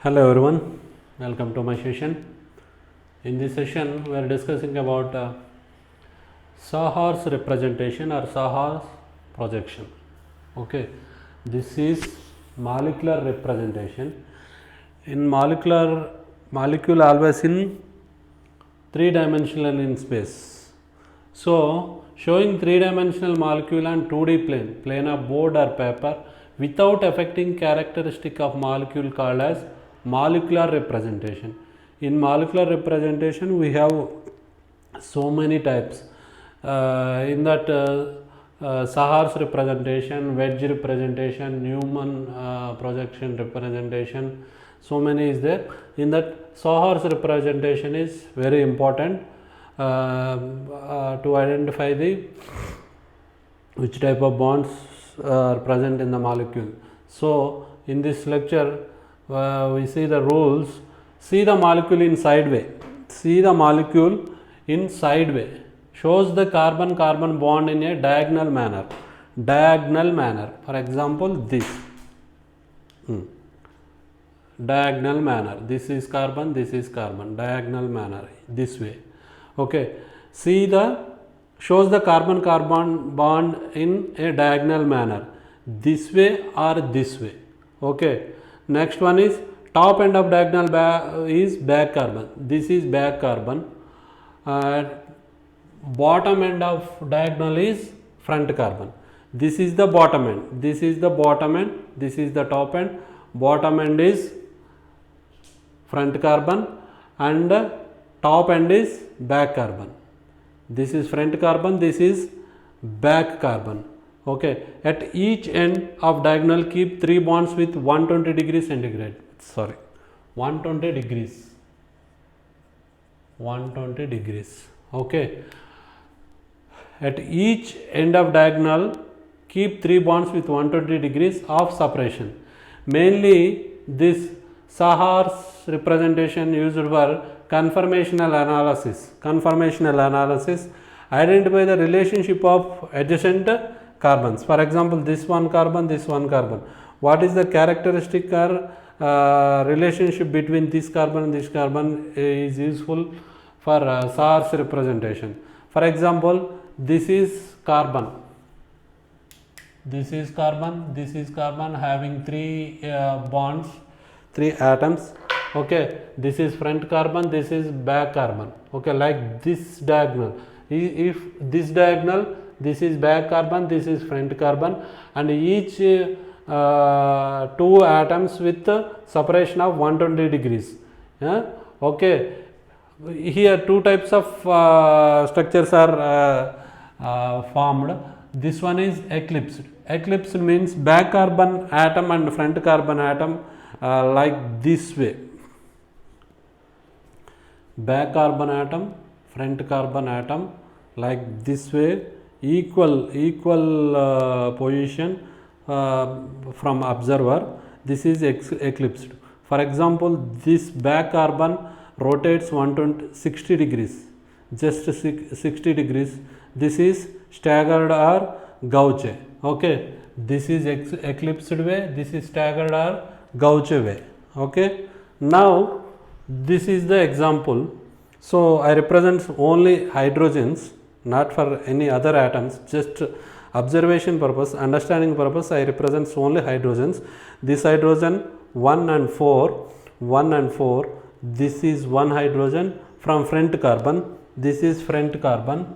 Hello everyone, welcome to my session. In this session, we are discussing about Sahar's representation or Sahar's projection. Okay, this is molecular representation. In molecule always in three-dimensional in space. So, showing three-dimensional molecule on 2D plane of board or paper without affecting characteristic of molecule called as molecular representation. In molecular representation, we have so many types. In that Sahar's representation, wedge representation, Newman projection representation, so many is there. In that Sahar's representation is very important to identify the which type of bonds are present in the molecule. So in this lecture we see the rules. See the molecule in side way. See the molecule in side way. Shows the carbon-carbon bond in a diagonal manner. Diagonal manner. For example, this. Diagonal manner. This is carbon, this is carbon. Diagonal manner. This way. Okay. See the shows the carbon-carbon bond in a diagonal manner. This way or this way. Okay. Next one is top end of diagonal is back carbon. This is back carbon. Bottom end of diagonal is front carbon. This is the bottom end. This is the bottom end. This is the top end. Bottom end is front carbon and top end is back carbon. This is front carbon. This is back carbon. Okay. At each end of diagonal, keep 3 bonds with 120 degrees centigrade. 120 degrees. 120 degrees. Okay. At each end of diagonal, keep 3 bonds with 120 degrees of separation. Mainly, this Sahar's representation used for conformational analysis. Conformational analysis. Identify the relationship of adjacent carbons. For example, this one carbon, this one carbon. What is the characteristic or relationship between this carbon and this carbon is useful for Sahar's representation. For example, this is carbon. This is carbon. This is carbon having 3 bonds, 3 atoms. Okay, this is front carbon. This is back carbon. Okay, like this diagonal. If this diagonal, this is back carbon, this is front carbon, and each 2 atoms with separation of 120 degrees. Yeah? Okay, here 2 types of structures are formed. This one is eclipsed. Eclipsed means back carbon atom and front carbon atom like this way. Back carbon atom, front carbon atom like this way. Equal position from observer. This is eclipsed. For example, this back carbon rotates 160 degrees, just 60 degrees. This is staggered or gauche. Okay, this is eclipsed way. This is staggered or gauche way. Okay, now this is the example. So I represent only hydrogens, not for any other atoms, just observation purpose, understanding purpose. I represent only hydrogens. This hydrogen 1 and 4, 1 and 4. This is one hydrogen from front carbon. This is front carbon.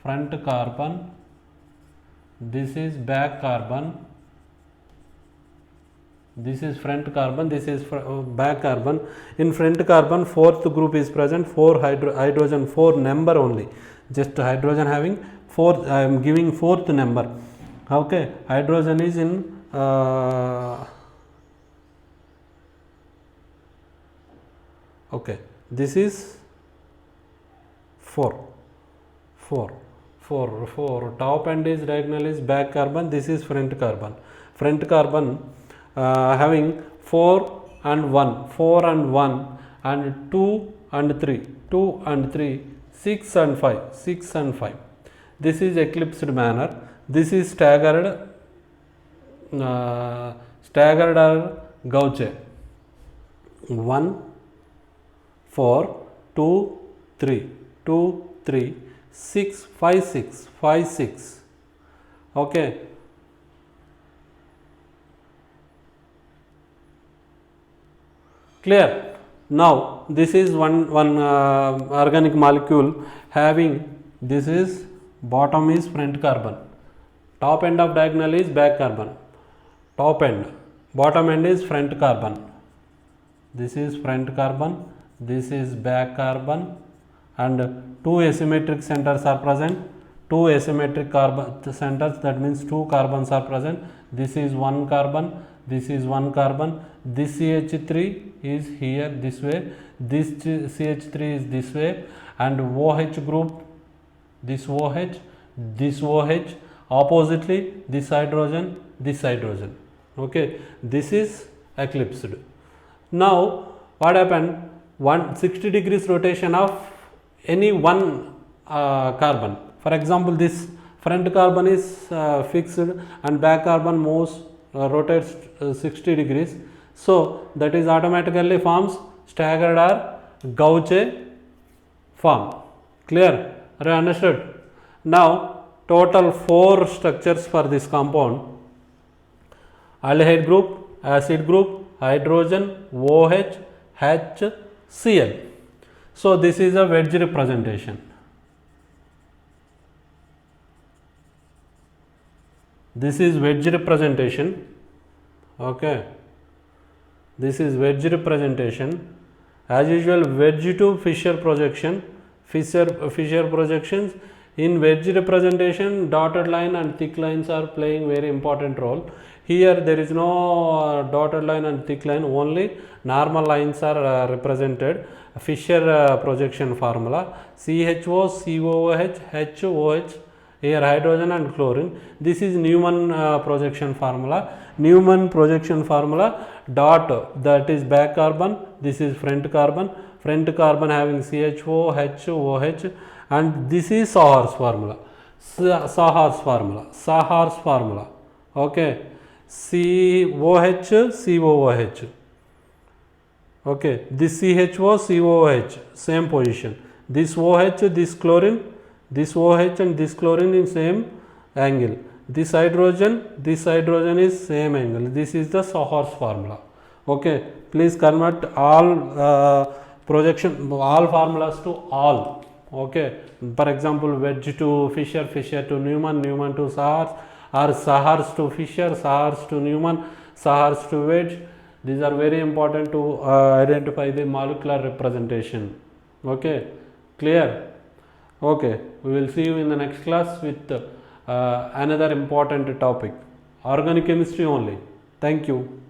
Front carbon. This is back carbon. This is front carbon, this is back carbon. In front carbon, 4th group is present, 4 hydrogen, 4 number only. Just hydrogen having 4, I am giving 4th number. Okay, hydrogen is in okay, this is 4. Top end is diagonal is back carbon, this is front carbon. Front carbon having 4 and 1, 4 and 1 and 2 and 3, 2 and 3, 6 and 5, 6 and 5. This is eclipsed manner. This is staggered staggered or gauche. 1 4 2 3 2 3 6 5 6 5 6. Okay. Clear? Now this is one organic molecule having, this is bottom is front carbon, top end of diagonal is back carbon, top end, bottom end is front carbon, this is front carbon, this is back carbon, and two asymmetric centers are present, two asymmetric carbon centers, that means two carbons are present. This is one carbon, this is one carbon, this CH3 is here this way, this CH3 is this way, and OH group, this OH, this OH, oppositely this hydrogen, this hydrogen. Okay, this is eclipsed. Now what happened? 160 degrees rotation of any one carbon. For example, this front carbon is fixed and back carbon moves rotates 60 degrees. So that is automatically forms staggered or gauche form. Clear? Are you understood? Now total 4 structures for this compound: aldehyde group, acid group, hydrogen, OH, HCl. So this is a wedge representation. This is wedge representation. Okay, this is wedge representation. As usual, wedge to Fisher projection. Fisher projections. In wedge representation, dotted line and thick lines are playing very important role. Here there is no dotted line and thick line, only normal lines are represented. Fisher projection formula: CHO, COOH, HOH, here hydrogen and chlorine. This is Newman projection formula. Newman projection formula: dot, that is back carbon, this is front carbon having CHO, HOH, and this is Sahar's formula. Sahar's formula. Okay, COH, COOH. Okay, this CHO, COOH, same position. This OH, this chlorine, this OH and this chlorine in same angle. This hydrogen is same angle. This is the Sahar's formula. Okay, please convert all projection, all formulas to all. Okay, for example, wedge to Fisher, Fisher to Newman, Newman to Sahar's, or Sahar's to Fisher, Sahar's to Newman, Sahar's to wedge. These are very important to identify the molecular representation. Okay, clear? Okay, we will see you in the next class with another important topic, organic chemistry only. Thank you.